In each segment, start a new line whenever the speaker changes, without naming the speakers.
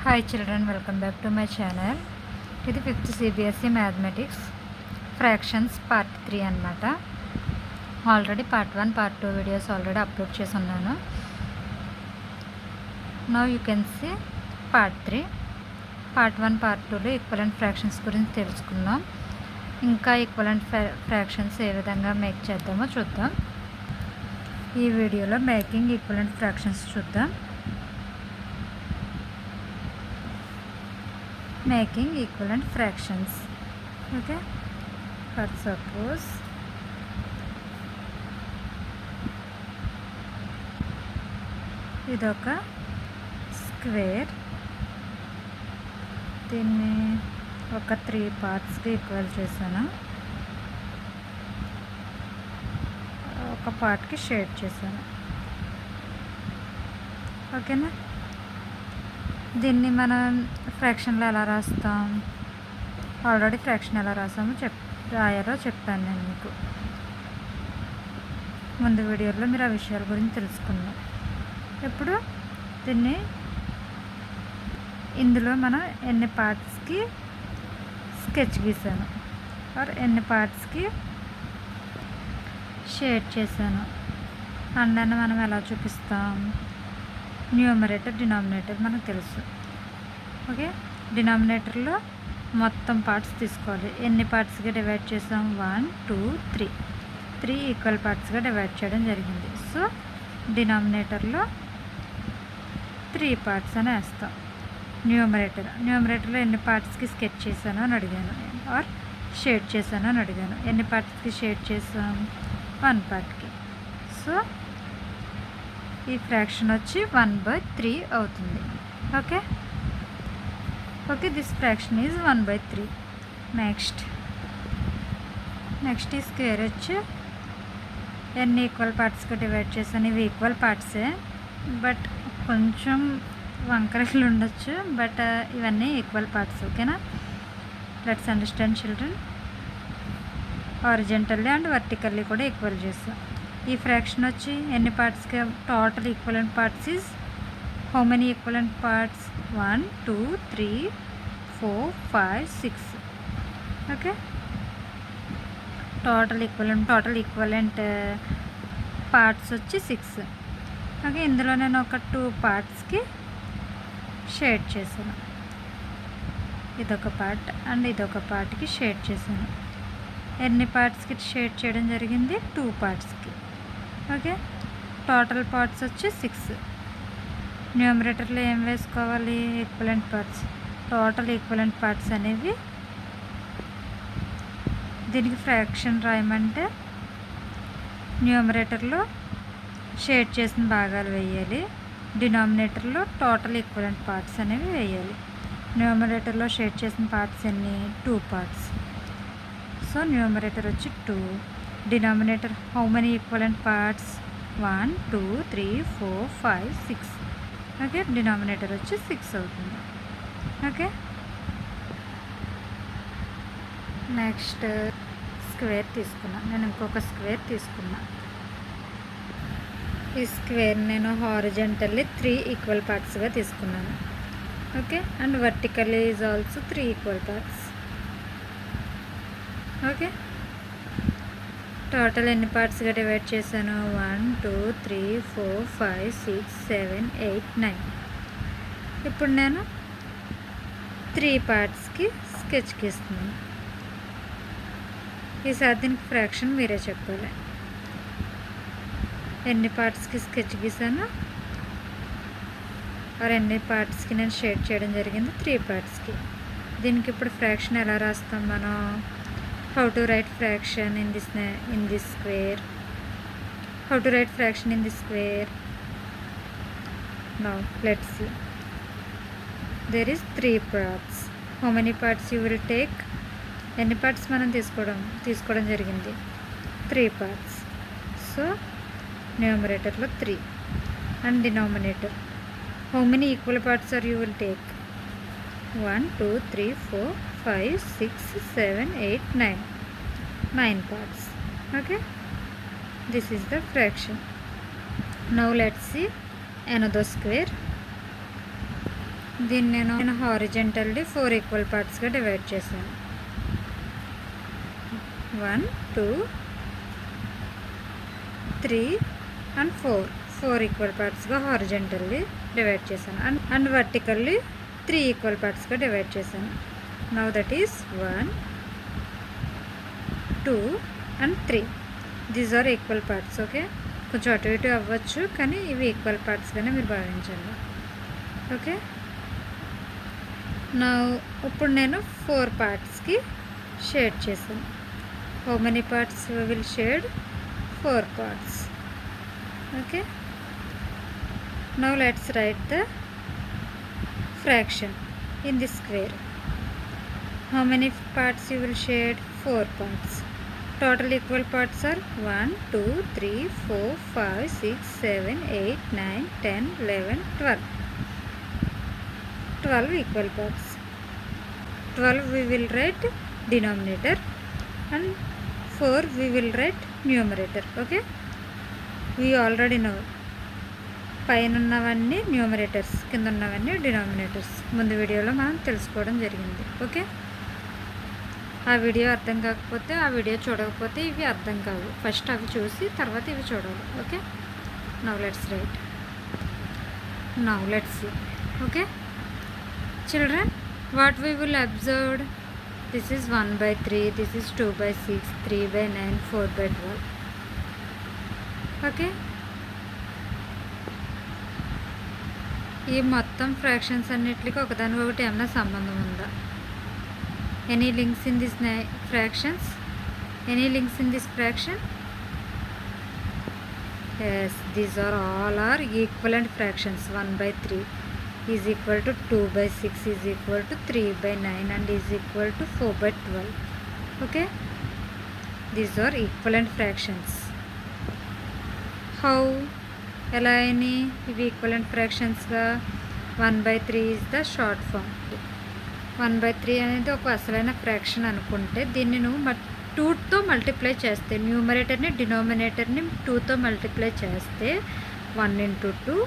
Hi children, welcome back to my channel. ఇది 5th CBSE mathematics fractions part 3 అన్నమాట. Already part 1 part 2 videos already upload చేసి ఉన్నాను. Now you can see part 3. Part 1 part 2లో equivalent fractions గురించి తెలుసుకుందాం. ఇంకా equivalent fractions ఏ విధంగా make చేద్దామో చూద్దాం. ఈ వీడియోలో మేకింగ్ ఈక్వలెంట్ ఫ్రాక్షన్స్ చూద్దాం. Making equivalent fractions. Okay, for suppose ఇదొక స్క్వేర్, దీన్ని ఒక 3 పార్ట్స్కి ఈక్వల్ చేశాను, ఒక పార్ట్కి షేడ్ చేశాను. ఓకేనా, దీన్ని మనం ఫ్రాక్షన్లో ఎలా రాస్తాం, ఆల్రెడీ ఫ్రాక్షన్ ఎలా రాసామో రాయాలో చెప్పాను నేను మీకు ముందు వీడియోలో. మీరు ఆ విషయాల గురించి తెలుసుకున్నాం. ఇప్పుడు దీన్ని ఇందులో మనం ఎన్ని పార్ట్స్కి స్కెచ్ గీసాను ఆర్ ఎన్ని పార్ట్స్కి షేడ్ చేశాను అన్నది మనం ఎలా చూపిస్తాం. న్యూమరేటర్ డినామినేటర్ మనకు తెలుసు. ఓకే, డినామినేటర్లో మొత్తం పార్ట్స్ తీసుకోవాలి. ఎన్ని పార్ట్స్గా డివైడ్ చేసాం, 1 2 3 ఈక్వల్ పార్ట్స్గా డివైడ్ చేయడం జరిగింది. సో డినామినేటర్లో 3 పార్ట్స్ అని వేస్తాం. న్యూమరేటర్లో ఎన్ని పార్ట్స్కి స్కెచ్ చేశాను అని అడిగాను, ఆర్ షేడ్ చేశాను అని అడిగాను. ఎన్ని పార్ట్స్కి షేడ్ చేసాం, 1 పార్ట్కి. సో ఈ ఫ్రాక్షన్ వచ్చి 1/3 అవుతుంది. Okay, this fraction is 1/3. Next ఈ స్క్వేర్ వచ్చి ఎన్ని ఈక్వల్ పార్ట్స్గా డివైడ్ చేశాను. ఇవి ఈక్వల్ పార్ట్సే, బట్ కొంచెం వంకరలు ఉండొచ్చు, బట్ ఇవన్నీ ఈక్వల్ పార్ట్స్. ఓకేనా, let's understand children. Horizontally and vertically కూడా ఈక్వల్ చేస్తాం. ఈ ఫ్రాక్షన్ వచ్చి ఎన్ని పార్ట్స్కి, total equivalent parts is how many equivalent parts, 1 2 3 4 5 6. Okay, total equivalent parts వచ్చి 6. ఓకే, ఇందులో నేను ఒక 2 పార్ట్స్కి షేడ్ చేశాను. ఇదొక పార్ట్ అండ్ ఇదొక పార్ట్కి షేడ్ చేశాను. ఎన్ని పార్ట్స్కి షేడ్ చేయడం జరిగింది, 2 పార్ట్స్కి. ఓకే, టోటల్ పార్ట్స్ వచ్చి 6. న్యూమరేటర్లో ఏం వేసుకోవాలి, equivalent parts. Total equivalent parts అనేవి దీనికి ఫ్రాక్షన్ రాయమంటే న్యూమరేటర్లో షేడ్ చేసిన భాగాలు వేయాలి, డినామినేటర్లో టోటల్ ఈక్వలెంట్ పార్ట్స్ అనేవి వేయాలి. న్యూమరేటర్లో షేడ్ చేసిన పార్ట్స్ ఎన్ని, 2 పార్ట్స్. సో న్యూమరేటర్ వచ్చి 2, denominator how many equivalent parts, 1 2 3 4 5 6. Okay, denominator వచ్చి 6 అవుతుంది. ఓకే, నెక్స్ట్ స్క్వేర్ తీసుకున్నా. నేను ఇంకొక స్క్వేర్ తీసుకున్నా. ఈ స్క్వేర్ నేను హారిజంటల్లీ 3 ఈక్వల్ పార్ట్స్గా తీసుకున్నాను. Okay, and vertically is also 3 equal parts. Okay, total ఎన్ని పార్ట్స్గా డివైడ్ చేశాను, 1 2 3 4 5 6 7 8 9. ఇప్పుడు నేను 3 పార్ట్స్కి స్కెచ్ గీస్తున్నాను. ఈసారి దీనికి ఫ్రాక్షన్ మీరే చెప్పాలి. ఎన్ని పార్ట్స్కి స్కెచ్ గీసాను ఆర్ ఎన్ని పార్ట్స్కి నేను షేడ్ చేయడం జరిగింది, 3 పార్ట్స్కి. దీనికి ఇప్పుడు ఫ్రాక్షన్ ఎలా రాస్తాం మనం, how to write fraction in this square, how to write fraction in this square. Now let's see, there is 3 parts. How many parts you will take, ఎన్ని పార్ట్స్ మనం తీసుకోవడం జరిగింది, 3 parts. సో న్యూమరేటర్లో 3 and denominator how many equal parts are you will take, 1 2 3 4 5 6 7 8 9 parts. Okay, this is the fraction. Now let's see another square. దీన్ని నేను horizontally 4 equal పార్ట్స్గా divide చేశాను. 1 2 3 and 4 equal పార్ట్స్గా హారిజెంటల్లీ డివైడ్ చేశాను. అండ్ వర్టికల్లీ 3 ఈక్వల్ పార్ట్స్గా divide చేశాను. Now that is 1 2 and 3. These are equal parts. Okay, కొంచెం అటు ఇటు అవ్వచ్చు, కానీ ఇవి ఈక్వల్ పార్ట్స్గానే మీరు భావించండి. ఓకే, నా ఇప్పుడు నేను 4 పార్ట్స్కి షేడ్ చేశాను. How many parts we will shade? 4 parts. Okay, now let's write the fraction in this square. How many parts you will shade? 4 parts. Total equal parts are 1 2 3 4 5 6 7 8 9 10 11 12 equal parts. 12 we will write denominator and 4 we will write numerator. Okay, we already know పైన ఉన్నవన్నీ numerators, కింద ఉన్నవన్నీ denominators. ముందు వీడియోలో మనం తెలుసుకోవడం జరిగింది. Okay, ఆ వీడియో అర్థం కాకపోతే, ఆ వీడియో చూడకపోతే ఇవి అర్థం కావు. ఫస్ట్ అవి చూసి తర్వాత ఇవి చూడాలి. Okay, now let's write. Now let's see. Okay children, what we will observe? This is 1/3, this is 2/6, 3/9, 4/12. Okay, ఈ మొత్తం ఫ్రాక్షన్స్ అన్నిటికీ ఒకదానికొకటి ఏమైనా సంబంధం ఉందా? Any links in this fractions? Any links in this fraction? Yes, these are all are equivalent fractions. 1/3 is equal to 2/6 is equal to 3/9 and is equal to 4/12. Okay, these are equivalent fractions. How? ఎలా అని ఇవి equivalent ఫ్రాక్షన్స్గా? 1/3 is the short form. 1/3 అనేది ఒక అసలైన fraction అనుకుంటే దీన్ని నువ్వు 2తో మల్టిప్లై చేస్తే, న్యూమరేటర్ని డినామినేటర్ని 2తో మల్టిప్లై చేస్తే 1 into 2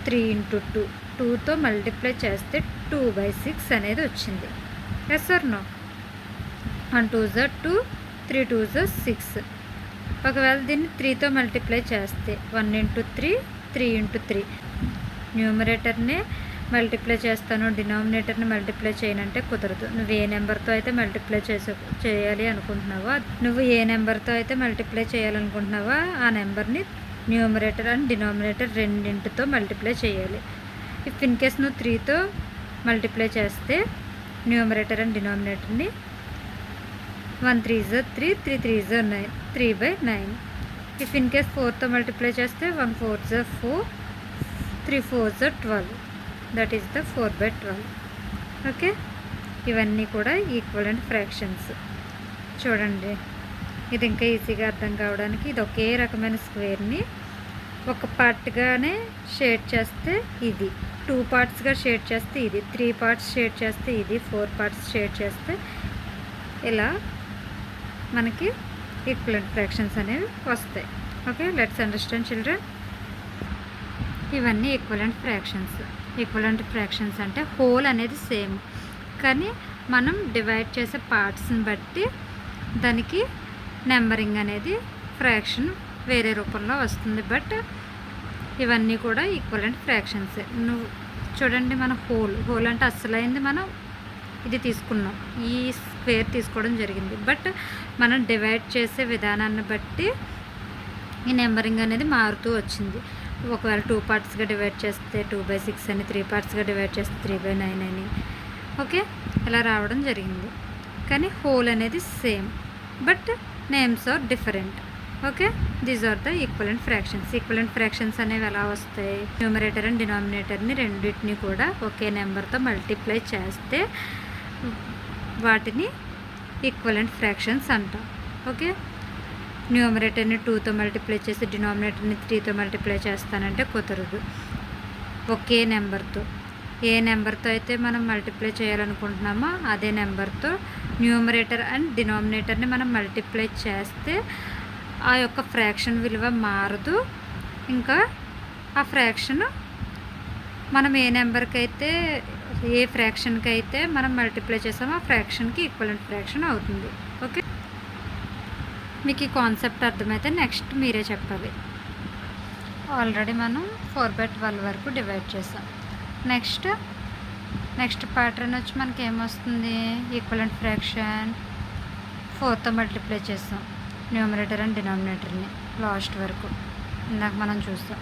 3 into 2, 2తో మల్టిప్లై చేస్తే 2/6 అనేది వచ్చింది. Yes or no? 1 2s are 2, 3 2s are 6. ఒకవేళ దీన్ని 3తో మల్టిప్లై చేస్తే 1 into 3 3 into 3. న్యూమరేటర్ని మల్టిప్లై చేస్తాను, డినామినేటర్ని మల్టిప్లై చేయనంటే కుదరదు. నువ్వు ఏ నెంబర్తో అయితే మల్టిప్లై చేయాలి అనుకుంటున్నావో, నువ్వు ఏ నెంబర్తో అయితే మల్టిప్లై చేయాలనుకుంటున్నావో ఆ నెంబర్ని న్యూమరేటర్ అండ్ డినామినేటర్ రెండింటితో మల్టిప్లై చేయాలి. ఇఫ్ ఇన్ కేస్ నువ్వు 3తో మల్టిప్లై చేస్తే న్యూమరేటర్ అండ్ డినామినేటర్ని 1 3s are 3, 3 3s are 9, 3/9. ఇఫ్ ఇన్ కేస్ 4తో మల్టిప్లై చేస్తే 1 4s are 4, 3 4s are 12. That is the 4/12. Okay, ఇవన్నీ కూడా ఈక్వలెంట్ ఫ్రాక్షన్స్. చూడండి, ఇది ఇంకా ఈజీగా అర్థం కావడానికి ఇది ఒకే రకమైన స్క్వేర్ని ఒక పార్ట్గానే షేడ్ చేస్తే ఇది, 2 పార్ట్స్గా షేడ్ చేస్తే ఇది, 3 పార్ట్స్ షేడ్ చేస్తే ఇది, 4 పార్ట్స్ షేడ్ చేస్తే ఇలా మనకి ఈక్వలెంట్ ఫ్రాక్షన్స్ అనేవి వస్తాయి. Okay, let's understand children. ఇవన్నీ ఈక్వలెంట్ ఫ్రాక్షన్స్. ఈక్వలెంట్ ఫ్రాక్షన్స్ అంటే హోల్ అనేది సేమ్, కానీ మనం డివైడ్ చేసే పార్ట్స్ని బట్టి దానికి నెంబరింగ్ అనేది ఫ్రాక్షన్ వేరే రూపంలో వస్తుంది. బట్ ఇవన్నీ కూడా ఈక్వలెంట్ ఫ్రాక్షన్స్. నువ్వు చూడండి, మన హోల్ అంటే అసలైంది మనం ఇది తీసుకున్నాం, ఈ స్క్వేర్ తీసుకోవడం జరిగింది. బట్ మనం డివైడ్ చేసే విధానాన్ని బట్టి ఈ నెంబరింగ్ అనేది మారుతూ వచ్చింది. ఒకవేళ 2 పార్ట్స్గా డివైడ్ చేస్తే 2/6 అని, 3 పార్ట్స్గా డివైడ్ చేస్తే 3/9 అని. ఓకే, ఇలా రావడం జరిగింది. కానీ హోల్ అనేది same, but names are different. Okay, these are the equivalent fractions. Equivalent fractions అనేవి ఎలా వస్తాయి? న్యూమరేటర్ అండ్ డినామినేటర్ని రెండింటిని కూడా ఒకే నెంబర్తో మల్టిప్లై చేస్తే వాటిని ఈక్వలెంట్ ఫ్రాక్షన్స్ అంటాం. ఓకే, న్యూమరేటర్ని 2తో మల్టిప్లై చేసి డినామినేటర్ని 3తో మల్టిప్లై చేస్తానంటే కుదరదు. ఒకే నెంబర్తో, ఏ నెంబర్తో అయితే మనం మల్టిప్లై చేయాలనుకుంటున్నామో అదే నెంబర్తో న్యూమరేటర్ అండ్ డినామినేటర్ని మనం మల్టిప్లై చేస్తే ఆ యొక్క ఫ్రాక్షన్ విలువ మారదు. ఇంకా ఆ ఫ్రాక్షన్ మనం ఏ నెంబర్కి అయితే ఏ ఫ్రాక్షన్కి అయితే మనం మల్టిప్లై చేసామో ఆ ఫ్రాక్షన్కి ఈక్వలెంట్ ఫ్రాక్షన్ అవుతుంది. ఓకే, మీకు ఈ కాన్సెప్ట్ అర్థమైతే నెక్స్ట్ మీరే చెప్పాలి. ఆల్రెడీ మనం 4/12 వరకు డివైడ్ చేసాం. నెక్స్ట్ ప్యాటర్న్ వచ్చి మనకి ఏమొస్తుంది, ఈక్వలెంట్ ఫ్రాక్షన్ 4తో మల్టిప్లై చేస్తాం న్యూమరేటర్ అండ్ డినామినేటర్ని లాస్ట్ వరకు ఇందాక మనం చూస్తాం.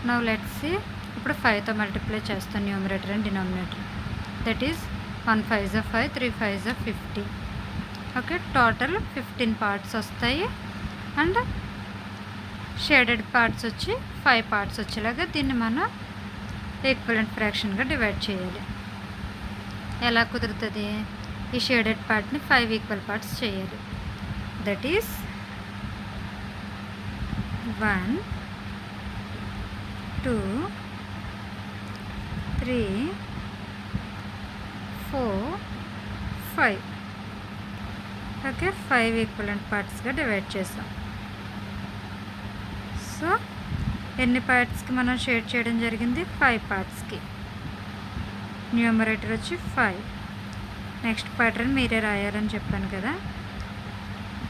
నౌ లెట్స్ సీ, ఇప్పుడు 5తో మల్టిప్లై చేస్తాం numerator and denominator. That is 1 5 is 5, 3 5 is 15. Okay, total 15 parts వస్తాయి. అండ్ షేడెడ్ పార్ట్స్ వచ్చి 5 పార్ట్స్ వచ్చేలాగా దీన్ని మనం ఈక్వలెంట్ ఫ్రాక్షన్గా డివైడ్ చేయాలి. ఎలా కుదురుతుంది, ఈ షేడెడ్ పార్ట్ని 5 ఈక్వల్ పార్ట్స్ చేయాలి. That is 1 2 3 4 5. ఓకే, 5 ఈక్వలెంట్ పార్ట్స్గా డివైడ్ చేసాం. సో ఎన్ని పార్ట్స్కి మనం షేడ్ చేయడం జరిగింది, 5 పార్ట్స్కి. న్యూమరేటర్ వచ్చి 5. నెక్స్ట్ ప్యాటర్న్ మీరే రాయాలని చెప్పాను కదా,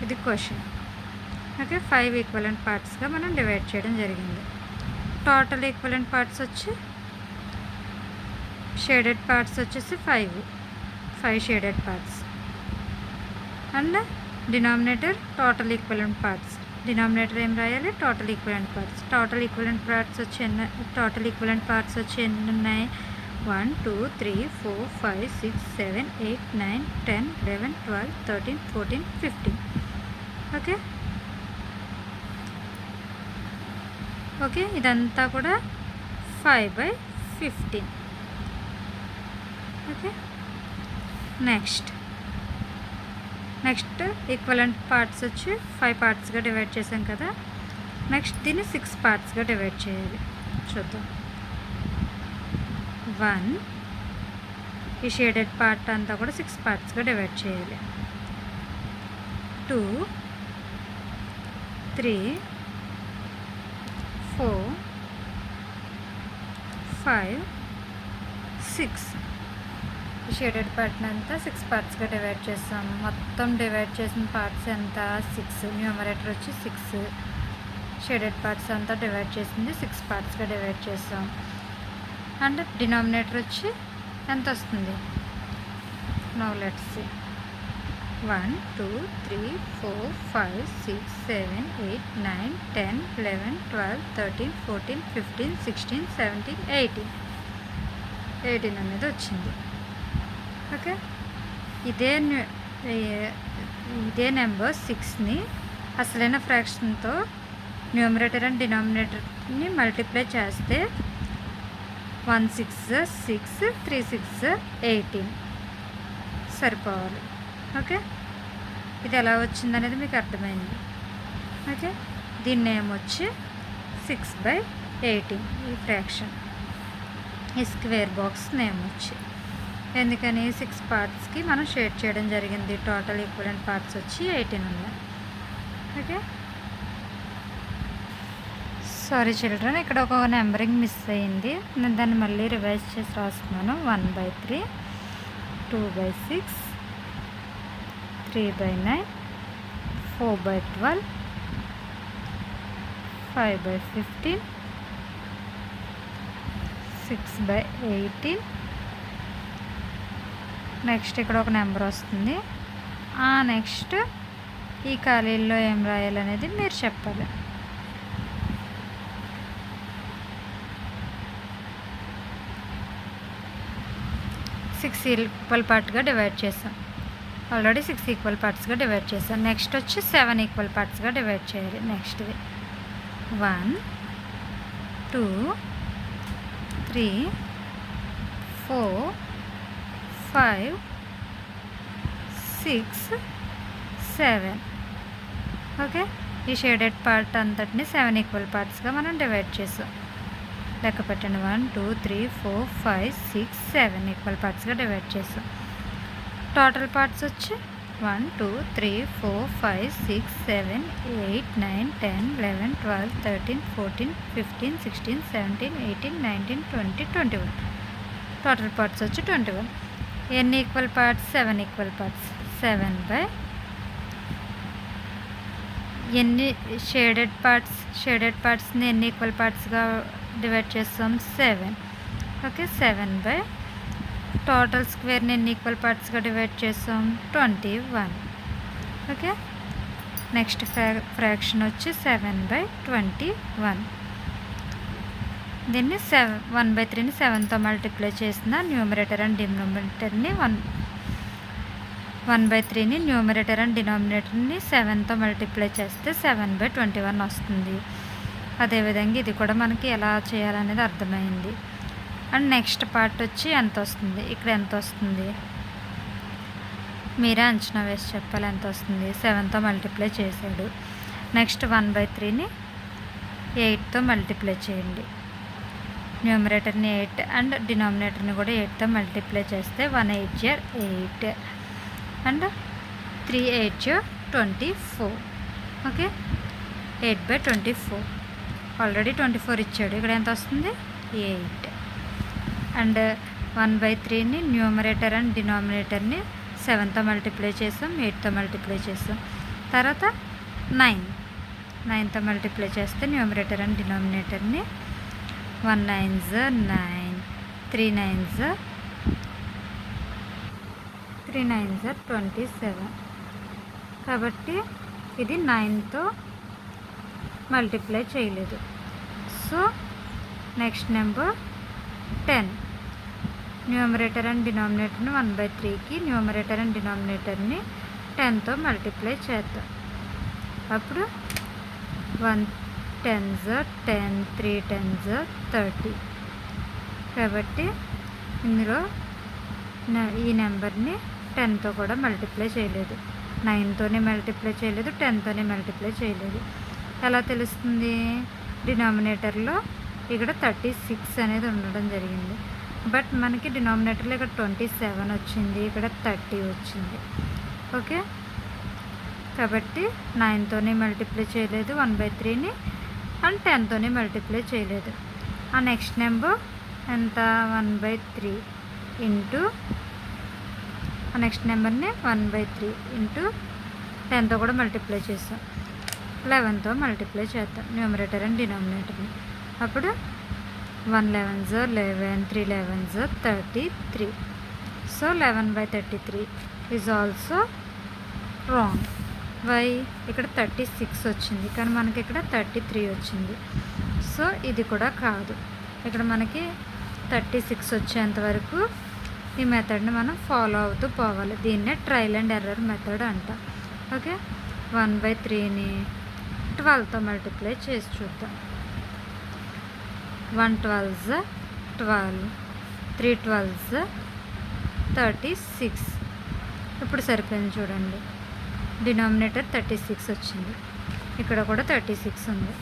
ఇది క్వశ్చన్. ఓకే, 5 ఈక్వలెంట్ పార్ట్స్గా మనం డివైడ్ చేయడం జరిగింది. టోటల్ ఈక్వలెంట్ పార్ట్స్ వచ్చి షేడెడ్ పార్ట్స్ వచ్చేసి 5 shaded parts. And denominator total equivalent parts. Denominator ఏం రాయాలి, total equivalent parts. Total equivalent parts వచ్చి ఎన్ని ఉన్నాయి, 1 2 3 4 5 6 7 8 9 10 11 12 13 14 15. ఓకే, ఇదంతా కూడా 5/15. ఓకే, నెక్స్ట్ ఈక్వలెంట్ పార్ట్స్ వచ్చి 5 పార్ట్స్గా డివైడ్ చేసాం కదా. నెక్స్ట్ దీన్ని 6 పార్ట్స్గా డివైడ్ చేయాలి. చూద్దాం. 1, ఈ షేడెడ్ పార్ట్ అంతా కూడా 6 పార్ట్స్గా డివైడ్ చేయాలి. 2 3 4 5 6. షేడెడ్ పార్ట్ని అంతా 6 పార్ట్స్గా డివైడ్ చేస్తాం. మొత్తం డివైడ్ చేసిన పార్ట్స్ ఎంత, 6. న్యూమరేటర్ వచ్చి 6. షేడెడ్ పార్ట్స్ అంతా డివైడ్ చేసింది 6 పార్ట్స్గా డివైడ్ చేస్తాం. అండ్ డినామినేటర్ వచ్చి ఎంత వస్తుంది, నౌ లెట్స్ సీ. 1 2 3 4 5 6 7 8 9 10 11 12 13 14 15 16 17 18 అనేది వచ్చింది. ఓకే, ఇదే నెంబర్ 6ని అసలైన ఫ్రాక్షన్తో న్యూమరేటర్ అండ్ డినామినేటర్ని మల్టిప్లై చేస్తే 1 6 6 3 6 18 సరిపోవాలి. ఓకే, ఇది ఎలా వచ్చిందనేది మీకు అర్థమైంది. ఓకే, దీని నేమ్ వచ్చి 6/18. ఈ ఫ్రాక్షన్, ఈ స్క్వేర్ బాక్స్ నేమ్ వచ్చి, ఎందుకని 6 పార్ట్స్కి మనం షేడ్ చేయడం జరిగింది. టోటల్ ఈక్వలెంట్ పార్ట్స్ వచ్చి 18 ఉన్నాయి. ఓకే, సారీ చిల్డ్రన్, ఇక్కడ ఒక నెంబరింగ్ మిస్ అయ్యింది. నేను దాన్ని మళ్ళీ రివైజ్ చేసి రాస్తున్నాను. 1/3 2/6 3/9 4/12 5/15 6/18. నెక్స్ట్ ఇక్కడ ఒక నెంబర్ వస్తుంది. నెక్స్ట్ ఈ ఖాళీల్లో ఏం రాయాలనేది మీరు చెప్పాలి. సిక్స్ ఈక్వల్ పార్ట్గా డివైడ్ చేసాం. ఆల్రెడీ 6 ఈక్వల్ పార్ట్స్గా డివైడ్ చేసాం. నెక్స్ట్ వచ్చి 7 ఈక్వల్ పార్ట్స్గా డివైడ్ చేయాలి. నెక్స్ట్ది 1 2 3 4 5 6 7. ఓకే, ఈ షేడెడ్ పార్ట్ అంతటిని 7 ఈక్వల్ పార్ట్స్గా మనం డివైడ్ చేసాం. లెక్క పెట్టండి. 1 2 3 4 5 6 7 ఈక్వల్ పార్ట్స్గా డివైడ్ చేసాం. టోటల్ పార్ట్స్ వచ్చి 1 2 3 4 5 6 7 8 9 10 11 12 13 14 15 16 17 18 19 20 21. టోటల్ పార్ట్స్ వచ్చి 21. ఎన్ని equal parts? 7 equal parts. 7 by ఎన్ని షేడెడ్ పార్ట్స్ని ఎన్ని ఈక్వల్ పార్ట్స్గా డివైడ్ చేస్తాం? 7. ఓకే, 7 బై టోటల్ స్క్వేర్ని ఎన్ని ఈక్వల్ పార్ట్స్గా డివైడ్ చేస్తాం? 21. ఓకే, నెక్స్ట్ ఫ్రాక్షన్ వచ్చి 7 బై 21. దీన్ని 1/3ని 7తో మల్టిప్లై చేసిన న్యూమరేటర్ అండ్ డినామినేటర్ని 1/3ని న్యూమరేటర్ అండ్ డినామినేటర్ని 7తో మల్టిప్లై చేస్తే 7/21 వస్తుంది. అదేవిధంగా ఇది కూడా మనకి ఎలా చేయాలనేది అర్థమైంది. అండ్ నెక్స్ట్ పార్ట్ వచ్చి ఎంత వస్తుంది? ఇక్కడ ఎంత వస్తుంది మీరే అంచనా వేసి చెప్పాలి ఎంత వస్తుంది. 7తో మల్టిప్లై చేశాడు. నెక్స్ట్ 1/3ని 8తో మల్టిప్లై చేయండి. న్యూమరేటర్ని 8 అండ్ డినామినేటర్ని కూడా 8తో మల్టిప్లై చేస్తే 1 8 8 అండ్ 3 8 24. ఓకే, 8/24. ఆల్రెడీ 24 ఇచ్చాడు. ఇక్కడ ఎంత వస్తుంది? 8. అండ్ 1/3ని న్యూమరేటర్ అండ్ డినామినేటర్ని 7తో మల్టిప్లై చేసాం, 8తో మల్టిప్లై చేసాం. తర్వాత 9తో మల్టిప్లై చేస్తే న్యూమరేటర్ అండ్ డినామినేటర్ని 1 9s 9, 3 9s 27. కాబట్టి ఇది 9తో మల్టిప్లై చేయలేదు. So next number 10. Numerator and డినామినేటర్ని 1/3కి న్యూమరేటర్ అండ్ డినామినేటర్ని 10తో మల్టిప్లై చేద్దాం. అప్పుడు 1 10s 10, 3 10s 30. కాబట్టి ఇందులో ఈ నెంబర్ని 10తో కూడా మల్టిప్లై చేయలేదు, 9తోనే మల్టిప్లై చేయలేదు, 10తోనే మల్టిప్లై చేయలేదు. ఎలా తెలుస్తుంది? డినామినేటర్లో ఇక్కడ 36 అనేది ఉండడం జరిగింది. బట్ మనకి డినామినేటర్లో ఇక్కడ 27 వచ్చింది, ఇక్కడ 30 వచ్చింది. ఓకే, కాబట్టి 9తోనే మల్టిప్లై చేయలేదు 1/3ని, అండ్ 10తోనే మల్టిప్లై చేయలేదు. ఆ నెక్స్ట్ నెంబర్ ఎంత? 1/3 ఇంటూ ఆ నెక్స్ట్ నెంబర్ని 1/3 ఇంటూ 10తో కూడా మల్టిప్లై చేస్తాం, 11తో మల్టిప్లై చేద్దాం న్యూమరేటర్ అండ్ డినామినేటర్ని. అప్పుడు 1 11s 11, 3 11s 33. So 11/33 is also wrong. Why? ఇక్కడ 36 వచ్చింది కానీ మనకి ఇక్కడ 33 వచ్చింది. సో ఇది కూడా కాదు. ఇక్కడ మనకి 36 వచ్చేంత వరకు ఈ మెథడ్ని మనం ఫాలో అవుతూ పోవాలి. దీన్నే ట్రయల్ అండ్ ఎర్రర్ మెథడ్ అంట. ఓకే, 1/3ని 12తో మల్టిప్లై చేసి చూద్దాం. 1 12s 12, 3 12s 36. ఇప్పుడు సరిపోయింది చూడండి. డినామినేటర్ 36 వచ్చింది, ఇక్కడ కూడా 36 ఉంది.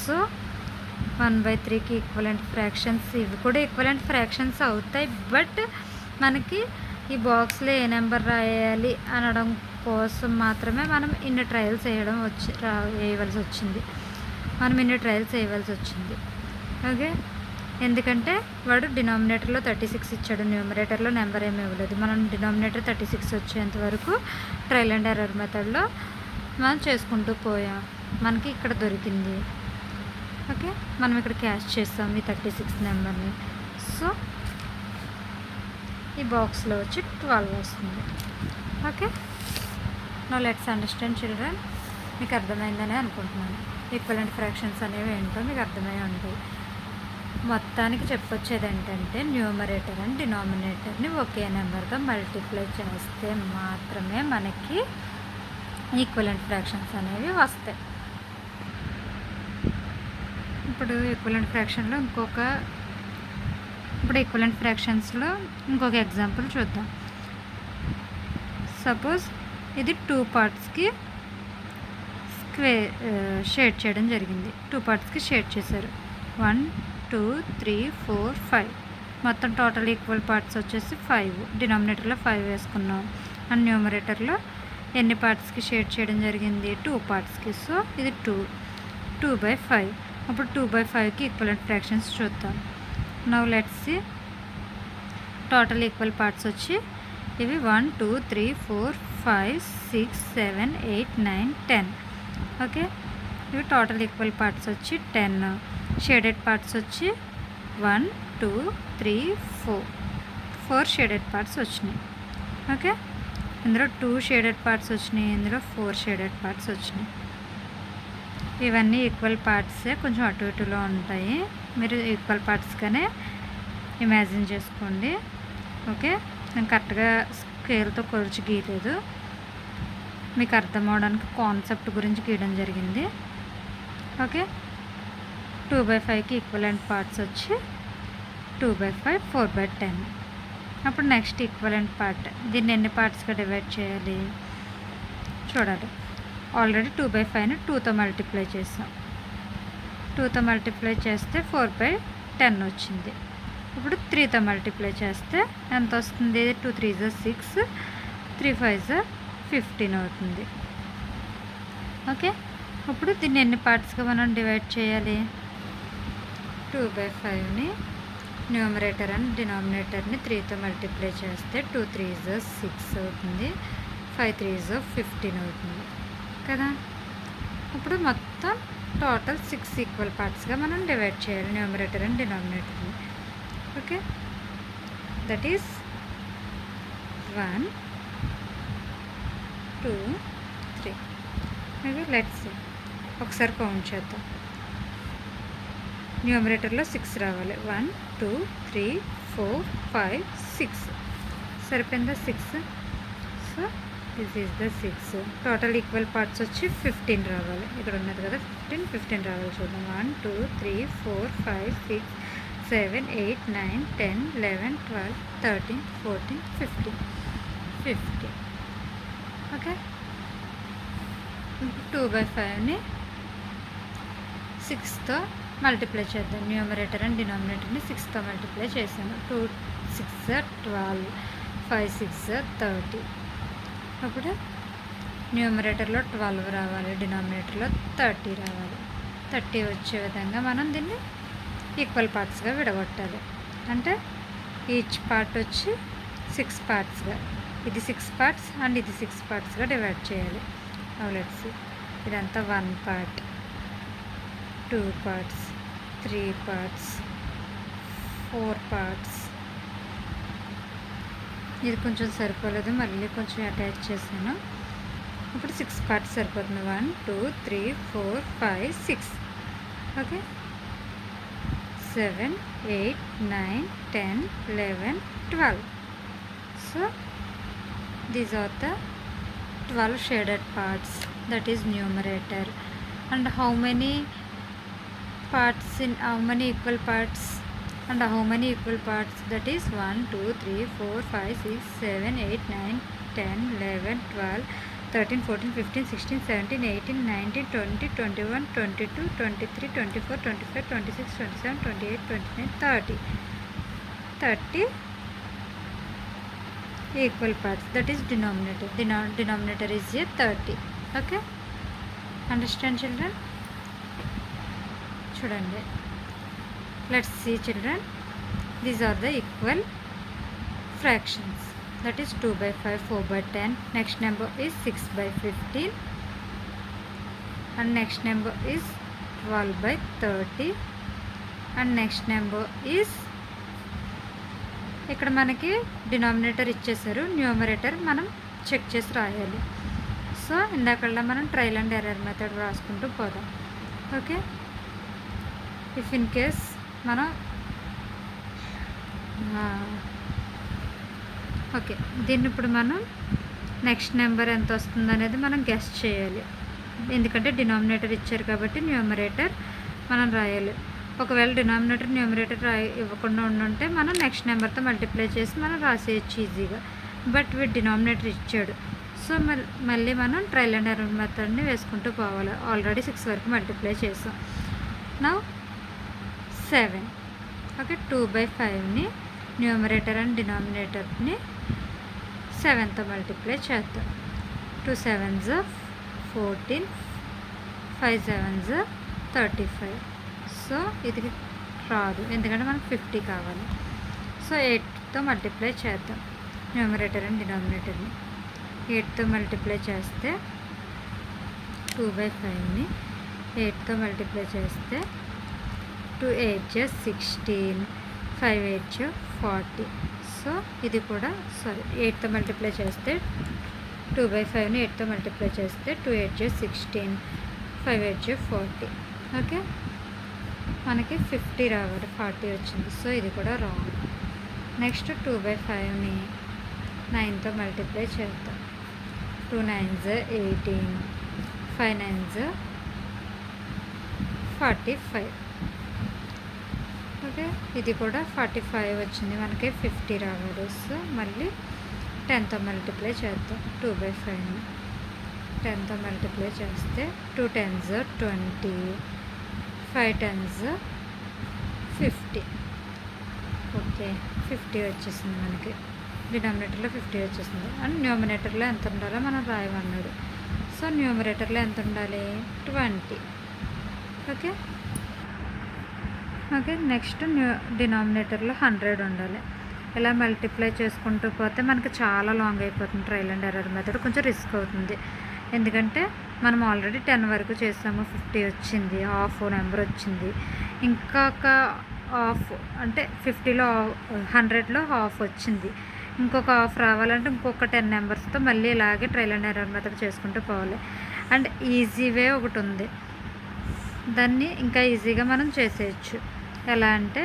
సో 1/3కి ఈక్వలెంట్ ఫ్రాక్షన్స్, ఇవి కూడా ఈక్వలెంట్ ఫ్రాక్షన్స్ అవుతాయి. బట్ మనకి ఈ బాక్స్లో ఏ నెంబర్ రాయాలి అనడం కోసం మాత్రమే మనం ఇన్ని ట్రయల్స్ వేయవలసి వచ్చింది. ఓకే, ఎందుకంటే వాడు డినామినేటర్లో 36 ఇచ్చాడు, న్యూమరేటర్లో నెంబర్ ఏమి ఇవ్వలేదు. మనం డినామినేటర్ 36 వచ్చేంత వరకు ట్రయల్ అండ్ ఎర్రర్ మెథడ్లో మనం చేసుకుంటూ పోయాం. మనకి ఇక్కడ దొరికింది. ఓకే, మనం ఇక్కడ క్యాష్ చేస్తాం ఈ 36 నెంబర్ని. సో ఈ బాక్స్లో వచ్చి 12 వస్తుంది. Okay, now let's understand children. మీకు అర్థమైందని అనుకుంటున్నాను. ఈక్వలెంట్ ఫ్రాక్షన్స్ అనేవి ఏంటో మీకు అర్థమై ఉంటాయి. మొత్తానికి చెప్పొచ్చేది ఏంటంటే న్యూమరేటర్ అండ్ డినామినేటర్ని ఒకే నెంబర్తో మల్టిప్లై చేస్తే మాత్రమే మనకి ఈక్వలెంట్ ఫ్రాక్షన్స్ అనేవి వస్తాయి. ఇప్పుడు ఈక్వలెంట్ ఫ్రాక్షన్స్లో ఇంకొక ఎగ్జాంపుల్ చూద్దాం. సపోజ్ ఇది 2 పార్ట్స్కి షేడ్ చేయడం జరిగింది. 2 పార్ట్స్కి షేడ్ చేశారు. 1 2 3 4 5 మొత్తం టోటల్ ఈక్వల్ పార్ట్స్ వచ్చేసి 5. డినామినేటర్లో 5 వేసుకున్నాం. అండ్ న్యూమరేటర్లో ఎన్ని పార్ట్స్కి షేడ్ చేయడం జరిగింది? 2 పార్ట్స్కి. సో ఇది 2/5. అప్పుడు 2/5కి ఈక్వలెంట్ ఫ్రాక్షన్స్ చూద్దాం. Now let's see. Total equal parts వచ్చి ఇవి 1 2 3 4 5 6 7 8 9 10. ఓకే, ఇవి టోటల్ ఈక్వల్ పార్ట్స్ వచ్చి 10. షేడెడ్ పార్ట్స్ వచ్చి 1 2 3 4 షేడెడ్ పార్ట్స్ వచ్చినాయి. ఓకే, ఇందులో 2 షేడెడ్ పార్ట్స్ వచ్చినాయి, ఇందులో 4 షేడెడ్ పార్ట్స్ వచ్చినాయి. ఇవన్నీ ఈక్వల్ పార్ట్సే, కొంచెం అటు ఇటులో ఉంటాయి. మీరు ఈక్వల్ పార్ట్స్గానే ఇమాజిన్ చేసుకోండి. ఓకే, నేను కరెక్ట్గా స్కేల్తో కొలిచి గీయలేదు, మీకు అర్థం అవడానికి కాన్సెప్ట్ గురించి గీయడం జరిగింది. ఓకే, 2/5కి ఈక్వలెంట్ పార్ట్స్ వచ్చి 2/5 4/10. అప్పుడు నెక్స్ట్ ఈక్వలెంట్ పార్ట్, దీన్ని ఎన్ని పార్ట్స్గా డివైడ్ చేయాలి చూడాలి. ఆల్రెడీ 2/5ని 2తో మల్టిప్లై చేసాం. 2తో మల్టిప్లై చేస్తే 4/10 వచ్చింది. ఇప్పుడు 3తో మల్టిప్లై చేస్తే ఎంత వస్తుంది? 2 3 6, 3 5 15 అవుతుంది. ఓకే, ఇప్పుడు దీన్ని ఎన్ని పార్ట్స్గా మనం డివైడ్ చేయాలి? 2/5ని న్యూమరేటర్ అండ్ డినామినేటర్ని 3తో మల్టిప్లై చేస్తే 2 3 6 అవుతుంది, 5 3 15 అవుతుంది కదా. ఇప్పుడు మొత్తం టోటల్ 6 ఈక్వల్ పార్ట్స్గా మనం డివైడ్ చేయాలి న్యూమరేటర్ అండ్ డినామినేటర్ని. Okay, that is 1 2 3. Okay, let's ఒకసారి కౌంట్ చేద్దాం. న్యూమరేటర్లో 6 రావాలి. 1 2 3 4 5 6 సరిపోయిందా? 6. So this is the 6. Total equal parts వచ్చి 15 రావాలి. ఇక్కడ ఉన్నది కదా 15 రావాలి. చూద్దాం. 1 2 3 4 5 6 7 8 9 10 11 12 13 14 15. ఓకే, 2/5ని 6తో మల్టిప్లై చేద్దాం. న్యూమరేటర్ అండ్ డినామినేటర్ని 6తో మల్టిప్లై చేసాను. 2 6 12, 5 6 30. అప్పుడు న్యూమరేటర్లో 12 రావాలి, డినామినేటర్లో 30 రావాలి. 30 వచ్చే విధంగా మనం దీన్ని ఈక్వల్ పార్ట్స్గా విడగొట్టాలి. అంటే ఈచ్ పార్ట్ వచ్చి 6 పార్ట్స్గా, ఇది 6 పార్ట్స్ అండ్ ఇది 6 పార్ట్స్గా డివైడ్ చేయాలి. Let's see. ఇదంతా 1 పార్ట్, 2 parts, 3 parts, 4 parts. ఇది కొంచెం సరిపోలేదు, మళ్ళీ కొంచెం అటాచ్ చేశాను. ఇప్పుడు 6 parts సరిపోతుంది. 1 2 3 4 5 6. Okay, 7 8 9 10 11 12. So these are the 12 shaded parts, that is numerator. And how many parts in how many equal parts and how many equal parts? That is 1 2 3 4 5 6 7 8 9 10 11 12 13 14 15 16 17 18 19 20 21 22 23 24 25 26 27 28 29 30. 30 equal parts, that is denominator. The denominator is a 30. Okay, understand children? చూడండి. Let's see children, these are the equal fractions. That is 2/5 4/10. Next number is 6/15 and next number is 12/30 and next number is, ఇక్కడ మనకి denominator ఇచ్చేసారు, numerator మనం check చేసి రాయాలి. So ఇందాకల్లా మనం trial and error method రాసుకుంటూ పోదాం. ఓకే, ఇఫ్ ఇన్ కేస్ మనం ఓకే దీన్ని ఇప్పుడు మనం నెక్స్ట్ నెంబర్ ఎంత వస్తుంది అనేది మనం గెస్ చేయాలి. ఎందుకంటే డినామినేటర్ ఇచ్చారు కాబట్టి న్యూమరేటర్ మనం రాయాలి. ఒకవేళ డినామినేటర్ న్యూమరేటర్ ఇవ్వకుండా ఉండుంటే మనం నెక్స్ట్ నెంబర్తో మల్టిప్లై చేసి మనం రాసేయచ్చు ఈజీగా. బట్ వీడు డినామినేటర్ ఇచ్చాడు, సో మళ్ళీ మనం ట్రయల్ అండ్ ఎర్రర్ మెథడ్ని వేసుకుంటూ పోవాలి. ఆల్రెడీ 6 వరకు మల్టిప్లై చేసాం. నౌ 7. ఓకే, 2/5ని న్యూమరేటర్ అండ్ డినామినేటర్ని 7తో మల్టిప్లై చేద్దాం. 2 7s 14, 5 7s 35. సో ఇది రాదు, ఎందుకంటే మనకు 50 కావాలి. సో 8 8తో మల్టిప్లై చేద్దాం న్యూమరేటర్ అండ్ డినామినేటర్ని. 8తో మల్టిప్లై చేస్తే 2/5ని 8తో మల్టిప్లై చేస్తే 2 8 16, 5 8 40. సో ఇది కూడా 8తో మల్టిప్లై చేస్తే 2/5ని 8తో మల్టిప్లై చేస్తే 2 8 16, 5 8 40. ఓకే, మనకి 50 రావాలి, 40 వచ్చింది. సో ఇది కూడా రాంగ్. నెక్స్ట్ 2/5ని 9తో మల్టిప్లై చేద్దాం. 2 9s 18, 5 9s 45. ఓకే, ఇది కూడా 45 వచ్చింది, మనకి 50 రావాలి. సో మళ్ళీ 10తో మల్టిప్లై చేద్దాం 2/5ని. 10తో మల్టిప్లై చేస్తే 2 10s 20, 5 10s 50. ఓకే, 50 వచ్చేసింది మనకి. డినామినేటర్లో 50 వచ్చేసింది. అండ్ న్యూమరేటర్లో ఎంత ఉండాలో మనం రాయమన్నాడు. సో న్యూమరేటర్లో ఎంత ఉండాలి? 20. ఓకే ఓకే నెక్స్ట్ డినామినేటర్లో 100 ఉండాలి. ఇలా మల్టిప్లై చేసుకుంటూ పోతే మనకి చాలా లాంగ్ అయిపోతుంది. ట్రయల్ అండ్ ఎర్రర్ మెథడ్ కొంచెం రిస్క్ అవుతుంది. ఎందుకంటే మనం ఆల్రెడీ 10 వరకు చేసాము, 50 వచ్చింది, హాఫ్ నెంబర్ వచ్చింది. ఇంకొక హాఫ్ అంటే 50లో 100లో హాఫ్ వచ్చింది. ఇంకొక హాఫ్ రావాలంటే ఇంకొక 10 నెంబర్స్తో మళ్ళీ ఇలాగే ట్రయల్ అండ్ ఎర్రర్ మెథడ్ చేసుకుంటూ పోవాలి. అండ్ ఈజీ వే ఒకటి ఉంది, దాన్ని ఇంకా ఈజీగా మనం చేసేయచ్చు. ఎలా అంటే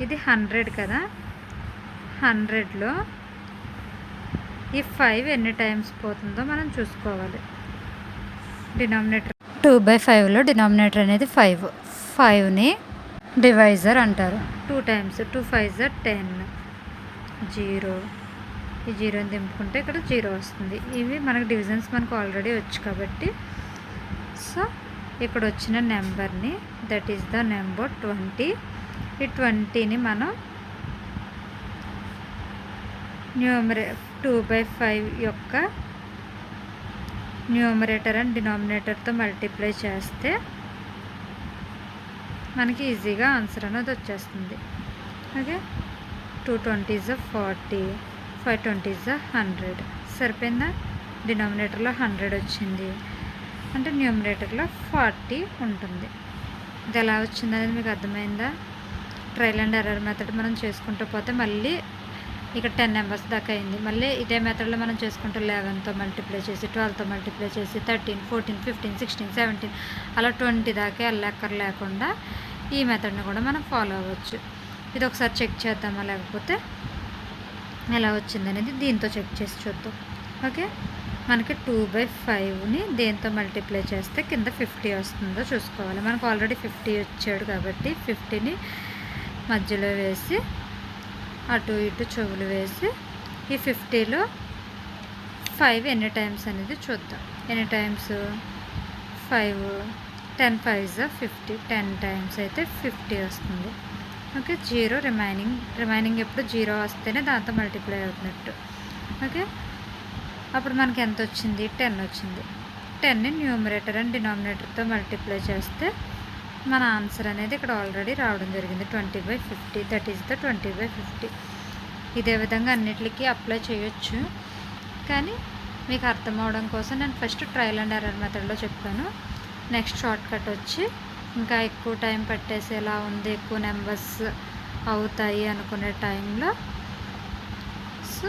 ఇది 100 కదా, 100లో ఈ 5 ఎన్ని టైమ్స్ పోతుందో మనం చూసుకోవాలి. డినామినేటర్ 2/5లో డినామినేటర్ అనేది 5. 5ని డివైజర్ అంటారు. 2 టైమ్స్ 2 5s 10, 0. ఈ 0ని దింపుకుంటే ఇక్కడ 0 వస్తుంది. ఇవి మనకు డివిజన్స్ మనకు ఆల్రెడీ వచ్చు కాబట్టి సో ఇక్కడ వచ్చిన నెంబర్ని దట్ ఈస్ ద నెంబర్ 20. ఈ 20ని మనం 2/5 యొక్క న్యూమరేటర్ అండ్ డినామినేటర్తో మల్టిప్లై చేస్తే మనకి ఈజీగా ఆన్సర్ అనేది వచ్చేస్తుంది. Okay, 2 20s 40, 5 20s 100. సరిపోయిందా? డినామినేటర్లో 100 వచ్చింది అంటే న్యూమరేటర్లో 40 ఉంటుంది. ఇది ఎలా వచ్చింది అనేది మీకు అర్థమైందా? ట్రయల్ అండ్ ఎర్రర్ మెథడ్ మనం చేసుకుంటూ పోతే మళ్ళీ ఇక్కడ 10 నెంబర్స్ దాకా అయింది. మళ్ళీ ఇదే మెథడ్లో మనం చేసుకుంటూ 11తో మల్టిప్లై చేసి, 12తో మల్టిప్లై చేసి, 13, 14, 15, 16, 17 అలా 20 దాకా వెళ్ళక్కర లేకుండా ఈ మెథడ్ని కూడా మనం ఫాలో అవ్వచ్చు. ఇది ఒకసారి చెక్ చేద్దామా, లేకపోతే ఎలా వచ్చింది అనేది దీంతో చెక్ చేసి చూద్దాం. ఓకే, మనకి 2/5ని దేంతో మల్టిప్లై చేస్తే కింద 50 వస్తుందో చూసుకోవాలి. మనకు ఆల్రెడీ 50 వచ్చాడు కాబట్టి 50ని మధ్యలో వేసి అటు ఇటు చెవులు వేసి ఈ 50లో 5 ఎన్ని టైమ్స్ అనేది చూద్దాం. ఎన్ని టైమ్స్? 5, 10 5s 50, 10 టైమ్స్ అయితే 50 వస్తుంది. ఓకే, 0 రిమైనింగ్ ఎప్పుడు 0 వస్తేనే దాంతో మల్టిప్లై అవుతున్నట్టు. ఓకే, అప్పుడు మనకి ఎంత వచ్చింది? 10 వచ్చింది. 10ని న్యూమరేటర్ అండ్ డినామినేటర్తో మల్టిప్లై చేస్తే మన ఆన్సర్ అనేది ఇక్కడ ఆల్రెడీ రావడం జరిగింది, 20/50. That is the 20/50. ఇదే విధంగా అన్నిటికీ అప్లై చేయొచ్చు, కానీ మీకు అర్థం అవడం కోసం నేను ఫస్ట్ ట్రయల్ అండ్ ఎర్రర్ మెథడ్లో చెప్పాను. నెక్స్ట్ షార్ట్ కట్ వచ్చి ఇంకా ఎక్కువ టైం పట్టేసేలా ఉంది, ఎక్కువ నెంబర్స్ అవుతాయి అనుకునే టైంలో సో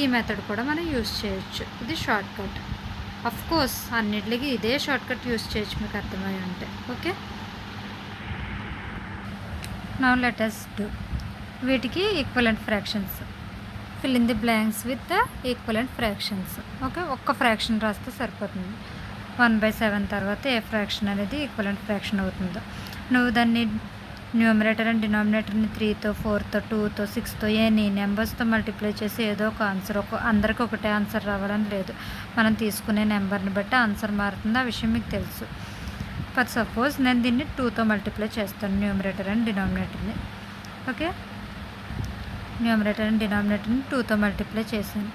ఈ మెథడ్ కూడా మనం యూస్ చేయొచ్చు. ఇది షార్ట్ కట్. అఫ్ కోర్స్ అన్నిటికీ ఇదే షార్ట్ కట్ యూస్ చేయొచ్చు మీకు అర్థమై ఉంటే. Okay, now let us do వీటికి equivalent fractions. Fill in the blanks with the equivalent fractions. Okay, ఒక్క ఫ్రాక్షన్ రాస్తే సరిపోతుంది. 1/7 తర్వాత ఏ ఫ్రాక్షన్ అనేది ఈక్వలెంట్ ఫ్రాక్షన్ అవుతుందో నువ్వు దాన్ని న్యూమరేటర్ అండ్ డినామినేటర్ని 3తో 4తో 2తో 6తో ఎనీ నెంబర్స్తో మల్టిప్లై చేసి ఏదో ఒక ఆన్సర్, అందరికీ ఒకటే ఆన్సర్ రావాలని లేదు. మనం తీసుకునే నెంబర్ని బట్టి ఆన్సర్ మారుతుంది, ఆ విషయం మీకు తెలుసు. ఫర్ సపోజ్ నేను దీన్ని 2తో మల్టిప్లై చేస్తాను న్యూమరేటర్ అండ్ డినామినేటర్ని. ఓకే, న్యూమరేటర్ అండ్ డినామినేటర్ని 2తో మల్టిప్లై చేశాను.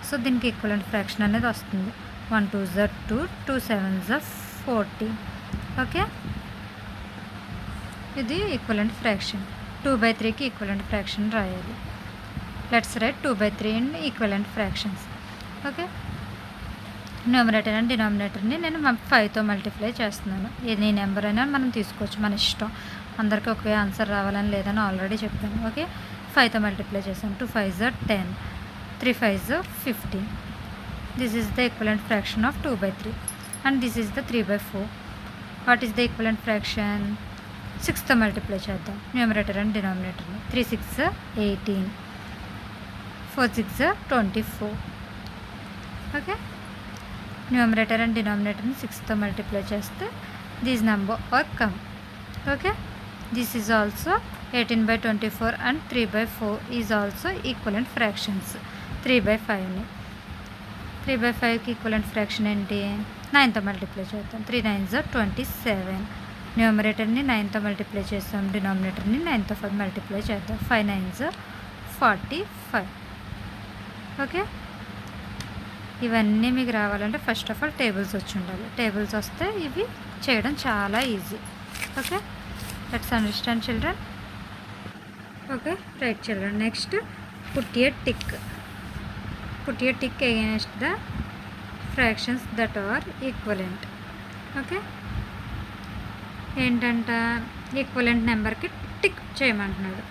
సో దీనికి ఈక్వలెంట్ ఫ్రాక్షన్ అనేది వస్తుంది. 1 2s 2, 2 7s 40. ఓకే, ఇది ఈక్వలెంట్ ఫ్రాక్షన్. 2/3కి ఈక్వలెంట్ ఫ్రాక్షన్ రాయాలి. Let's write 2/3 in equivalent fractions. Okay, numerator and డినామినేటర్ని నేను 5తో మల్టిప్లై చేస్తున్నాను. ఎనీ నెంబర్ అయినా మనం తీసుకోవచ్చు, మన ఇష్టం. అందరికీ ఒకే ఆన్సర్ రావాలని లేదని ఆల్రెడీ చెప్పాను. ఓకే, 5తో మల్టిప్లై చేశాను. 2 5s are 10, 3 5s are 15. This is the equivalent fraction of 2/3 and this is the 3/4. What is the equivalent fraction? 6తో మల్టిప్లై చేద్దాం న్యూమరేటర్ అండ్ డినామినేటర్ని. 3 6 18, 4 6 24. ఓకే, న్యూమరేటర్ అండ్ డినామినేటర్ని 6తో మల్టిప్లై చేస్తే these number are come. Okay, this is also 18/24 and 3/4 is also equivalent fractions. 3/5ని 3/5కి equivalent fraction ఏంటి? 9తో మల్టిప్లై చేద్దాం. 3 9s are 27. న్యూమరేటర్ని 9తో మల్టిప్లై చేస్తాం, డినామినేటర్ని 9తో మల్టిప్లై చేద్దాం. 5 9s are 45. ఓకే, ఇవన్నీ మీకు రావాలంటే ఫస్ట్ ఆఫ్ ఆల్ టేబుల్స్ వచ్చి ఉండాలి. టేబుల్స్ వస్తే ఇవి చేయడం చాలా easy. Okay, let's understand children. Okay, right children. Next put a tick. Put a tick against the fractions that are equivalent. Okay, ఏంటంట, ఈక్వలెంట్ నెంబర్కి టిక్ చేయమంటున్నాడు.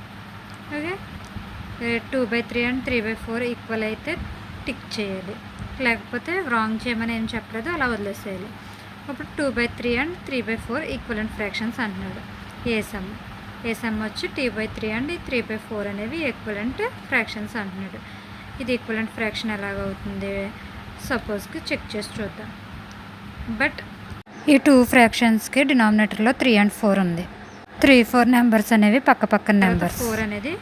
ఓకే, 2/3 అండ్ 3/4 ఈక్వల్ అయితే టిక్ చేయాలి, లేకపోతే రాంగ్ చేయమని ఏం చెప్పలేదు, అలా వదిలేసేయాలి. ఇప్పుడు 2/3 అండ్ 3/4 ఈక్వలెంట్ ఫ్రాక్షన్స్ అంటున్నాడు. ఏ సమ్ వచ్చి 2/3 అండ్ 3/4 అనేవి ఈక్వలెంట్ ఫ్రాక్షన్స్ అంటున్నాడు. ఇది ఈక్వలెంట్ ఫ్రాక్షన్ ఎలాగవుతుంది సపోజ్కి చెక్ చేసి చూద్దాం. బట్ ఈ 2 ఫ్రాక్షన్స్కి డినామినేటర్లో 3 and 4 ఉంది. 3 4 నెంబర్స్ అనేవి పక్క నెంబర్స్. 4 అనేది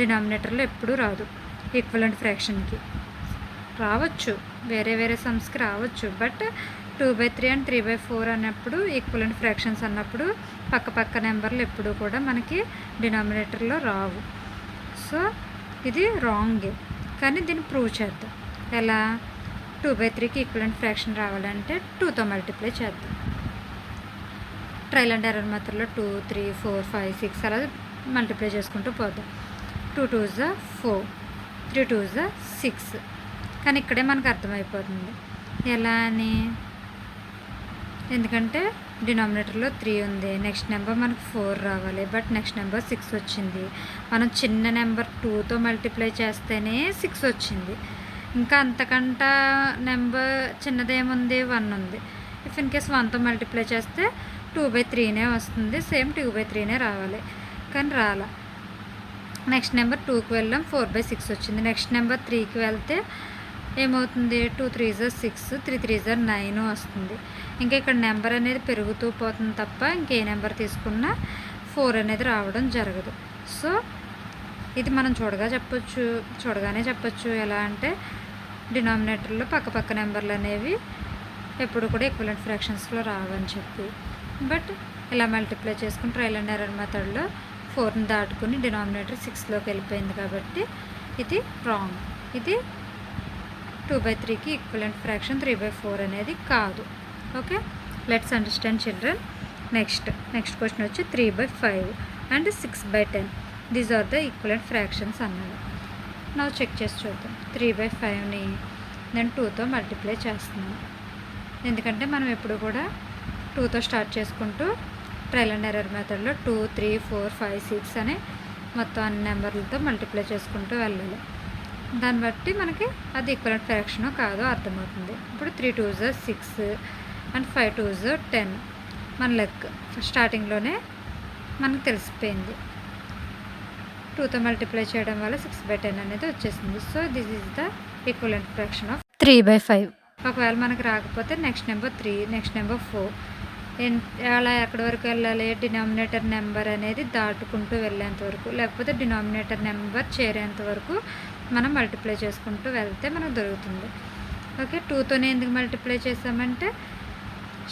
డినామినేటర్లో ఎప్పుడూ రాదు. ఈక్వలెంట్ ఫ్రాక్షన్కి రావచ్చు, వేరే సమ్స్కి రావచ్చు. బట్ 2/3 అండ్ 3/4 అన్నప్పుడు ఈక్వలెంట్ ఫ్రాక్షన్స్ అన్నప్పుడు పక్క నెంబర్లు ఎప్పుడు కూడా మనకి డినామినేటర్లో రావు. సో ఇది రాంగే, కానీ దీన్ని ప్రూవ్ చేద్దాం. ఎలా? 2/3కి ఈక్వలెంట్ ఫ్రాక్షన్ రావాలంటే 2తో మల్టిప్లై చేద్దాం. ట్రయల్ అండ్ ఎర్రర్ మెథడ్లో 2 3 4 5 6 అలా మల్టిప్లై చేసుకుంటూ పోదాం. 2 2s are 4, 3 2s are 6. కానీ ఇక్కడే మనకు అర్థమైపోతుంది ఎలా అని. ఎందుకంటే డినామినేటర్లో 3 ఉంది, నెక్స్ట్ నెంబర్ మనకు 4 రావాలి, బట్ నెక్స్ట్ నెంబర్ 6 వచ్చింది. మనం చిన్న నెంబర్ 2తో మల్టిప్లై చేస్తేనే 6 వచ్చింది. ఇంకా అంతకంట నెంబర్ చిన్నదేముంది? 1 ఉంది. ఇఫ్ ఇన్ కేస్ 1తో మల్టిప్లై చేస్తే 2/3నే వస్తుంది, సేమ్ 2/3నే రావాలి, కానీ రాలా. నెక్స్ట్ నెంబర్ 2కి వెళ్ళాం, 4/6 వచ్చింది. నెక్స్ట్ నెంబర్ 3కి వెళ్తే ఏమవుతుంది? 2 3s are 6, 3 3s are 9 వస్తుంది. ఇంకా ఇక్కడ నెంబర్ అనేది పెరుగుతూ పోతుంది తప్ప ఇంకే నెంబర్ తీసుకున్నా 4 అనేది రావడం జరగదు. సో ఇది మనం చూడగానే చెప్పొచ్చు. ఎలా అంటే డినామినేటర్లో పక్క నెంబర్లు అనేవి ఎప్పుడు కూడా ఈక్వలెంట్ ఫ్రాక్షన్స్లో రావని చెప్పి. బట్ ఇలా మల్టిప్లై చేసుకుని ట్రయల్ అండ్ ఎర్రర్ మెథడ్లో 4ని దాటుకుని డినామినేటర్ 6లోకి వెళ్ళిపోయింది కాబట్టి ఇది రాంగ్. ఇది 2/3కి ఈక్వలెంట్ ఫ్రాక్షన్ 3/4 అనేది కాదు. Okay, let's understand children. Next question వచ్చి 3/5 and 6/10. These are the equivalent fractions అన్నాడు. నా చెక్ చేసి చూద్దాం. 3/5ని నేను 2తో మల్టిప్లై చేస్తున్నాను, ఎందుకంటే మనం ఎప్పుడు కూడా 2తో స్టార్ట్ చేసుకుంటూ ట్రయల్ అండ్ ఎర్రర్ మెథడ్లో 2 3 4 5 6 అని మొత్తం అన్ని నెంబర్లతో మల్టిప్లై చేసుకుంటూ వెళ్ళాలి. దాన్ని బట్టి మనకి అది ఈక్వలెంట్ ఫ్రాక్షన్ కాదో అర్థమవుతుంది. ఇప్పుడు 3 2s are 6 and 5 2s are 10 మన లెక్క స్టార్టింగ్లోనే మనకు తెలిసిపోయింది. 2తో మల్టిప్లై చేయడం వల్ల 6/10 అనేది వచ్చేసింది. So this is the equivalent fraction of 3/5. ఒకవేళ మనకు రాకపోతే నెక్స్ట్ నెంబర్ 3, నెక్స్ట్ నెంబర్ 4 అలా ఎక్కడి వరకు వెళ్ళాలి? డినామినేటర్ నెంబర్ అనేది దాటుకుంటూ వెళ్ళేంత వరకు, లేకపోతే డినామినేటర్ నెంబర్ చేరేంత వరకు మనం మల్టిప్లై చేసుకుంటూ వెళ్తే మనకు దొరుకుతుంది. ఓకే, 2తోనే ఎందుకు మల్టిప్లై చేసామంటే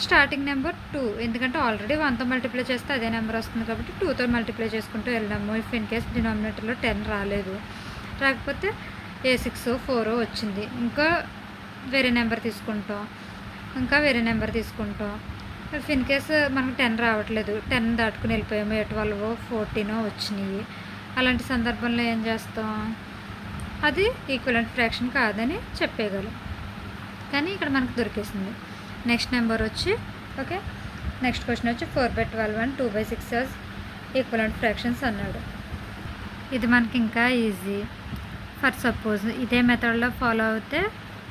స్టార్టింగ్ నెంబర్ 2, ఎందుకంటే ఆల్రెడీ 1తో మల్టిప్లై చేస్తే అదే నెంబర్ వస్తుంది కాబట్టి 2తో మల్టిప్లై చేసుకుంటూ వెళ్ళాము. ఇఫ్ ఇన్ కేస్ డినామినేటర్లో 10 రాలేదు, రాకపోతే ఏ 6 4 వచ్చింది, ఇంకా వేరే నెంబర్ తీసుకుంటాం. ఇఫ్ ఇన్ కేస్ మనకు 10 రావట్లేదు, 10 దాటుకుని వెళ్ళిపోయాము, 12 14 వచ్చినాయి. అలాంటి సందర్భంలో ఏం చేస్తాం? అది ఈక్వలెంట్ ఫ్రాక్షన్ కాదని చెప్పేయగలం. కానీ ఇక్కడ మనకు దొరికేసింది. నెక్స్ట్ నెంబర్ వచ్చి ఓకే, నెక్స్ట్ క్వశ్చన్ వచ్చి 4/12 అండ్ 2/6 ఈక్వలెంట్ ఫ్రాక్షన్స్ అన్నాడు. ఇది మనకి ఇంకా ఈజీ. ఫర్ సపోజ్ ఇదే మెథడ్లో ఫాలో అవుతే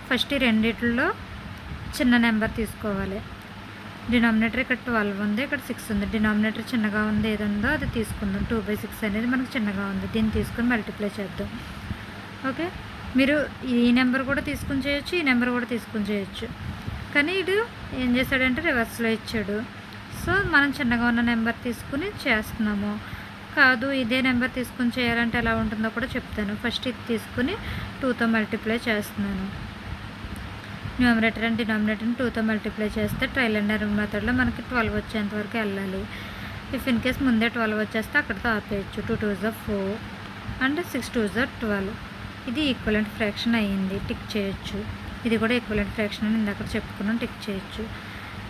ఫస్ట్ ఈ రెండిట్లో చిన్న నెంబర్ తీసుకోవాలి. డినామినేటర్ ఇక్కడ 12 ఉంది, ఇక్కడ 6 ఉంది. డినామినేటర్ చిన్నగా ఉంది, ఏది ఉందో అది తీసుకుందాం. 2/6 అనేది మనకు చిన్నగా ఉంది, దీన్ని తీసుకుని మల్టిప్లై చేద్దాం. ఓకే, మీరు ఈ నెంబర్ కూడా తీసుకుని చేయొచ్చు, ఈ నెంబర్ కూడా తీసుకుని చేయొచ్చు. కానీ ఇడు ఏం చేశాడంటే రివర్స్లో ఇచ్చాడు. సో మనం చిన్నగా ఉన్న నెంబర్ తీసుకుని చేస్తున్నాము. కాదు ఇదే నెంబర్ తీసుకుని చేయాలంటే ఎలా ఉంటుందో కూడా చెప్తాను. ఫస్ట్ ఇది తీసుకుని 2తో మల్టిప్లై చేస్తున్నాను. న్యూమరేటర్ అండ్ డినామినేటర్ని 2తో మల్టిప్లై చేస్తే ట్రయల్ అండ్ ఎర్రర్ మెథడ్లో మనకి 12 వచ్చేంత వరకు వెళ్ళాలి. ఇఫ్ ఇన్ కేస్ ముందే 12 వచ్చేస్తే అక్కడితో ఆపేయచ్చు. 2 2s 4 అండ్ 6 2s 12. ఇది ఈక్వలెంట్ ఫ్రాక్షన్ అయ్యింది, టిక్ చేయొచ్చు. ఇది కూడా ఈక్వలెంట్ ఫ్రాక్షన్ అని ఇందాక చెప్పుకున్నాం, టిక్ చేయొచ్చు.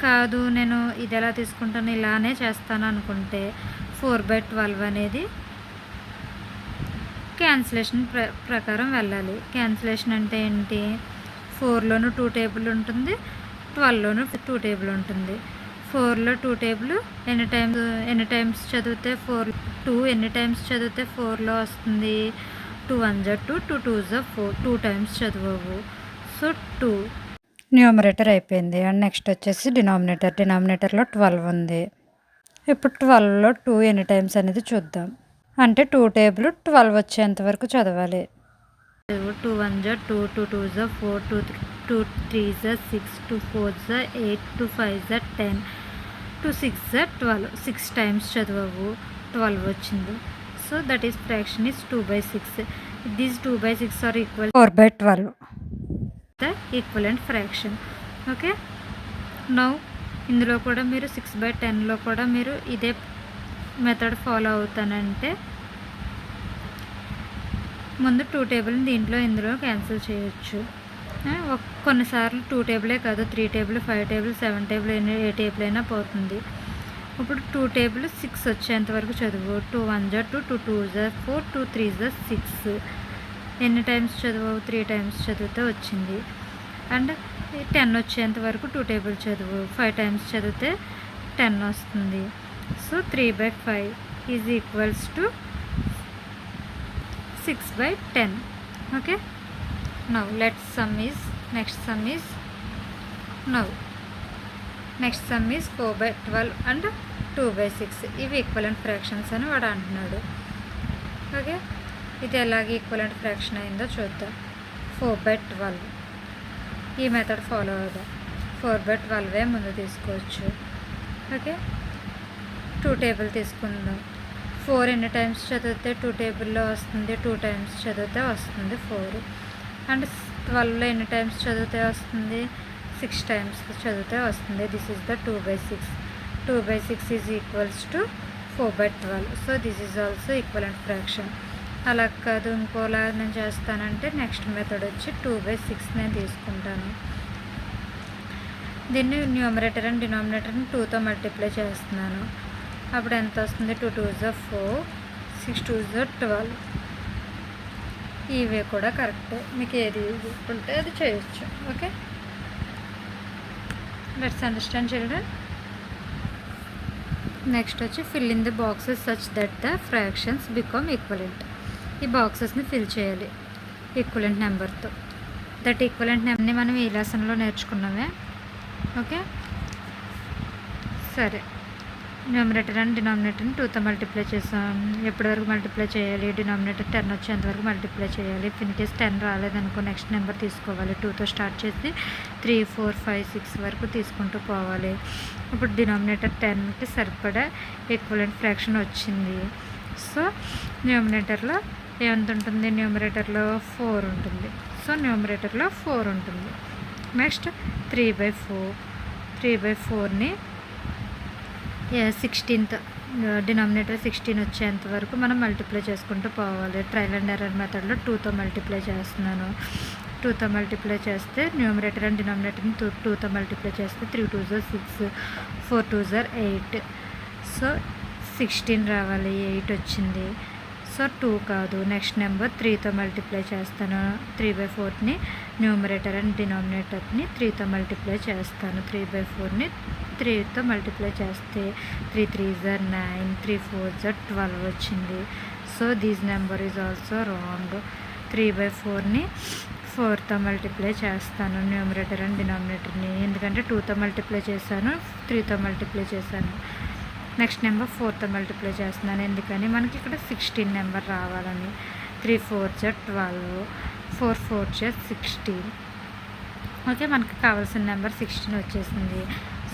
కాదు నేను ఇది ఎలా తీసుకుంటాను, ఇలానే చేస్తాను అనుకుంటే 4/12 అనేది క్యాన్సిలేషన్ ప్రకారం వెళ్ళాలి. క్యాన్సిలేషన్ అంటే ఏంటి, 4లోనూ 2 టేబుల్ ఉంటుంది, 12లోనూ 2 టేబుల్ ఉంటుంది. 4లో 2 టేబుల్ ఎన్ని టైమ్స్ చదివితే 2 ఎన్ని టైమ్స్ చదివితే 4లో వస్తుంది. 2 1s 2, 2 2s 4, 2 times చదవవు. So 2 numerator అయిపోయింది. అండ్ నెక్స్ట్ వచ్చేసి డినామినేటర్లో 12 ఉంది. ఇప్పుడు 12లో 2 ఎన్ని టైమ్స్ అనేది చూద్దాం. అంటే 2 టేబుల్ 12 వచ్చేంత వరకు చదవాలి. 2 1s 2, 2 2s 4, 2 3s 6, 2 4s 8, 2 5s 10, 2 6s 12. 6 times చదవవు, 12 వచ్చింది. So that is fraction is 2/6. These 2/6 are equal 4/12, the equivalent fraction. Okay, now ఇందులో కూడా మీరు 6/10లో కూడా మీరు ఇదే మెథడ్ ఫాలో అవుతానంటే ముందు 2 టేబుల్ని దీంట్లో ఇందులో క్యాన్సిల్ చేయొచ్చు. కొన్నిసార్లు 2 టేబులే కాదు, 3 టేబుల్, 5 టేబుల్, 7 టేబుల్, ఏ టేబుల్ అయినా పోతుంది. ఇప్పుడు 2 టేబుల్ 6 వచ్చేంత వరకు చదువు. 2 1s 2, 2 2s 4, 2 3s 6. ఎన్ని టైమ్స్ చదువు, 3 టైమ్స్ చదివితే వచ్చింది. అండ్ 10 వచ్చేంత వరకు 2 టేబుల్ చదువు. 5 టైమ్స్ చదివితే 10 వస్తుంది. So 3/5 is equals to 6/10. Okay, now next some is 4/12 and 2/6. ఇవి ఈక్వలెంట్ ఫ్రాక్షన్స్ అని వాడు అంటున్నాడు. ఓకే, ఇది ఎలాగ ఈక్వలెంట్ ఫ్రాక్షన్ అయిందో చూద్దాం. 4/12 ఈ మెథడ్ ఫాలో అవుదాం. 4/12 ముందు తీసుకోవచ్చు. ఓకే, 2 టేబుల్ తీసుకుందాం. 4 ఎన్ని టైమ్స్ చదివితే 2 టేబుల్లో వస్తుంది, 2 టైమ్స్ చదివితే వస్తుంది 4. అండ్ 12లో ఎన్ని టైమ్స్ చదివితే వస్తుంది, 6 టైమ్స్ చదివితే వస్తుంది. This is the 2/6. 2/6 is equals to 4/12. So this is also equivalent fraction. అలా కాదు ఇంకోలా నేను చేస్తానంటే నెక్స్ట్ మెథడ్ వచ్చి 2/6 నేను తీసుకుంటాను. దీన్ని న్యూమరేటర్ అండ్ డినామినేటర్ని 2తో మల్టిప్లై చేస్తున్నాను. అప్పుడు ఎంత వస్తుంది, 2 2s 4, 6 2s 12. ఇవే కూడా కరెక్టే, మీకు ఏది ఉంటే అది చేయొచ్చు. Okay, let's understand children. Next వచ్చి fill in the boxes such that the fractions become equivalent. ఈ బాక్సెస్ని ఫిల్ చేయాలి ఈక్వలెంట్ నెంబర్తో. దట్ ఈక్వలెంట్ నెంబర్ని మనం ఈ లెసన్లో నేర్చుకున్నామే. ఓకే, సరే. న్యూమరేటర్ అండ్ డినామినేటర్ని 2తో మల్టిప్లై చేసాం. ఎప్పటి వరకు మల్టిప్లై చేయాలి, డినామినేటర్ 10 వచ్చేంత వరకు మల్టిప్లై చేయాలి. ఇఫ్ ఇన్ కేస్ 10 రాలేదనుకో నెక్స్ట్ నెంబర్ తీసుకోవాలి. 2తో స్టార్ట్ చేసి 3 4 5 6 వరకు తీసుకుంటూ పోవాలి. ఇప్పుడు డినామినేటర్ 10కి సరిపడా ఈక్వలెంట్ ఫ్రాక్షన్ వచ్చింది. సో న్యూమరేటర్లో ఎంత ఉంటుంది, న్యూమరేటర్లో 4 ఉంటుంది. సో న్యూమరేటర్లో 4 ఉంటుంది. నెక్స్ట్ 3/4ని 16th డినామినేటర్ 16 వచ్చేంత వరకు మనం మల్టిప్లై చేసుకుంటూ పోవాలి. ట్రయల్ అండ్ ఎర్రర్ మెథడ్లో 2తో మల్టిప్లై చేస్తున్నాను. 2తో మల్టిప్లై చేస్తే న్యూమరేటర్ అండ్ డినామినేటర్ని 2తో మల్టిప్లై చేస్తే 3 2s 6, 4 2s 8. సో 16 రావాలి, 8 వచ్చింది. సో 2 కాదు, నెక్స్ట్ నెంబర్ 3తో మల్టిప్లై చేస్తాను. 3/4ని న్యూమరేటర్ అండ్ డినామినేటర్ని 3తో మల్టిప్లై చేస్తాను. 3/4ని 3తో మల్టిప్లై చేస్తే 3 3s are 9, 3 4s are 12 వచ్చింది. So these number is also wrong. 3/4ని 4తో మల్టిప్లై చేస్తాను, న్యూమరేటర్ అండ్ డినామినేటర్ని. ఎందుకంటే 2తో మల్టిప్లై చేశాను, 3తో మల్టిప్లై చేశాను. నెక్స్ట్ నెంబర్ 4తో మల్టిప్లై చేస్తున్నాను, ఎందుకని మనకి ఇక్కడ 16 నెంబర్ రావాలని. 3 4s are 12, 4 4s are 16. Okay, మనకి కావాల్సిన నెంబర్ 16 వచ్చేసింది.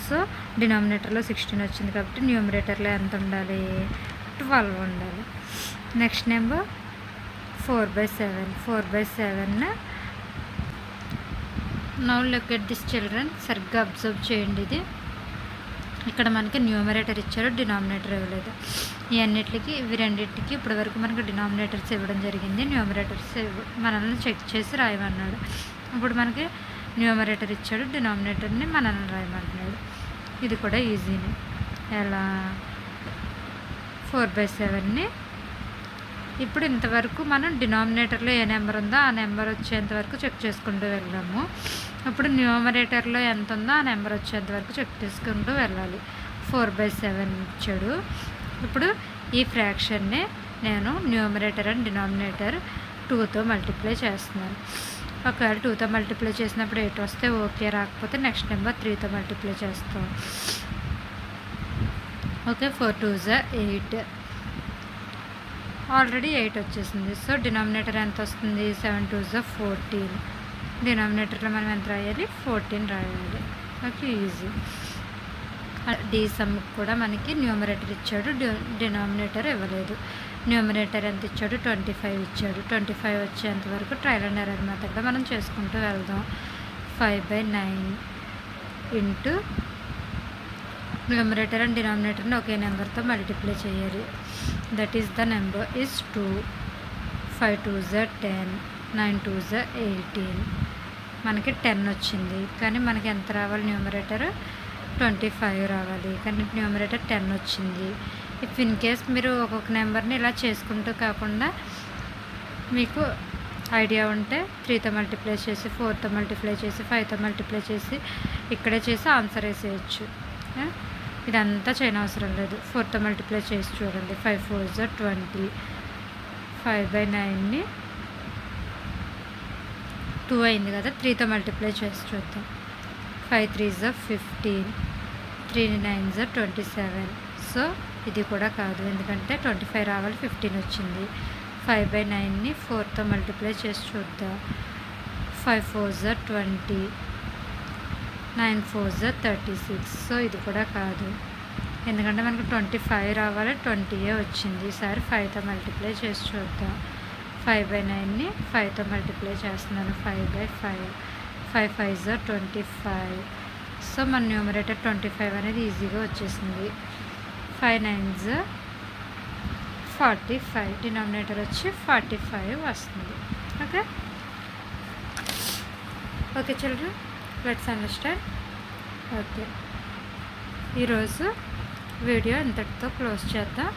సో డినామినేటర్లో 16 వచ్చింది కాబట్టి న్యూమరేటర్లో ఎంత ఉండాలి? 12 ఉండాలి. Next number 4/7. 4/7 now look at this children. సరిగ్గా అబ్జర్వ్ చేయండి. ఇది ఇక్కడ మనకి న్యూమరేటర్ ఇచ్చారు, డినామినేటర్ ఇవ్వలేదు. ఈ అన్నిటికి ఇవి రెండింటికి ఇప్పటి వరకు మనకు డినామినేటర్స్ ఇవ్వడం జరిగింది, న్యూమరేటర్స్ మనల్ని చెక్ చేసి రాయమన్నాడు. ఇప్పుడు మనకి న్యూమరేటర్ ఇచ్చాడు, డినామినేటర్ని మనల్ని రాయమంటున్నాడు. ఇది కూడా ఈజీనే. ఎలా? 4/7ని ఇప్పుడు ఇంతవరకు మనం డినామినేటర్లో ఏ నెంబర్ ఉందో ఆ నెంబర్ వచ్చేంత వరకు చెక్ చేసుకుంటూ వెళ్ళాము. ఇప్పుడు న్యూమరేటర్లో ఎంత ఉందో ఆ నెంబర్ వచ్చేంత వరకు చెక్ చేసుకుంటూ వెళ్ళాలి. 4/7 ఇచ్చాడు. ఇప్పుడు ఈ ఫ్రాక్షన్ని నేను న్యూమరేటర్ అండ్ డినామినేటర్ 2తో మల్టిప్లై చేస్తున్నాను. ఒకవేళ 2తో మల్టిప్లై చేసినప్పుడు 8 వస్తే ఓకే, రాకపోతే నెక్స్ట్ నెంబర్ 3తో మల్టిప్లై చేస్తాం. Okay, 4 2s are 8. ఆల్రెడీ 8 వచ్చేసింది. సో డినామినేటర్ ఎంత వస్తుంది? 7 2s are 14. డినామినేటర్లో మనం ఎంత రాయాలి? 14 రాయాలి. Okay, easy. డి సమ్కి కూడా మనకి న్యూమరేటర్ ఇచ్చాడు, డినామినేటర్ ఇవ్వలేదు. న్యూమరేటర్ ఎంత ఇచ్చాడు? 25 ఇచ్చాడు. 25 వచ్చేంత వరకు ట్రయల్ అండ్ ఎర్రర్ మెథడ్లో మనం చేసుకుంటూ వెళ్దాం. 5/9 ఇంటూ న్యూమరేటర్ అండ్ డినామినేటర్ని ఒకే నెంబర్తో మల్టిప్లై చేయాలి. That is the number is 2. 5 2s are 10, 9 2s are 18. మనకి 10 వచ్చింది, కానీ మనకి ఎంత రావాలి? న్యూమరేటర్ 25 రావాలి, కానీ న్యూమరేటర్ 10 వచ్చింది. ఇఫ్ ఇన్ కేస్ మీరు ఒక్కొక్క నెంబర్ని ఇలా చేసుకుంటూ కాకుండా మీకు ఐడియా ఉంటే 3తో మల్టిప్లై చేసి, 4తో మల్టిప్లై చేసి, 5తో మల్టిప్లై చేసి ఇక్కడే చేసి ఆన్సర్ వేసేయచ్చు. ఇదంతా చేయనవసరం లేదు. 4తో మల్టిప్లై చేసి చూడండి. 5 4s are 20. 5/9ని 2 అయింది కదా, 3తో మల్టిప్లై చేసి చూద్దాం. 5 3s are 15. 3 9s are 27. So ఇది కూడా కాదు, ఎందుకంటే 25 రావాలి, 15 వచ్చింది. 5/9ని 4తో మల్టిప్లై చేసి చూద్దాం. 5 4s are 20. 9 4s are 36. So ఇది కూడా కాదు, ఎందుకంటే మనకు 25 రావాలి, 20 వచ్చింది. ఈసారి 5తో మల్టిప్లై చేసి చూద్దాం. 5/9ని 5తో మల్టిప్లై చేస్తున్నాను. 5/5. 5 5s are 25. సో మన న్యూమరేటర్ 25 అనేది ఈజీగా వచ్చేసింది. 5 9s are 45. డినామినేటర్ వచ్చి 45 వస్తుంది. Okay okay children, let's understand. Okay, ఈరోజు వీడియో ఇంతటితో క్లోజ్ చేద్దాం.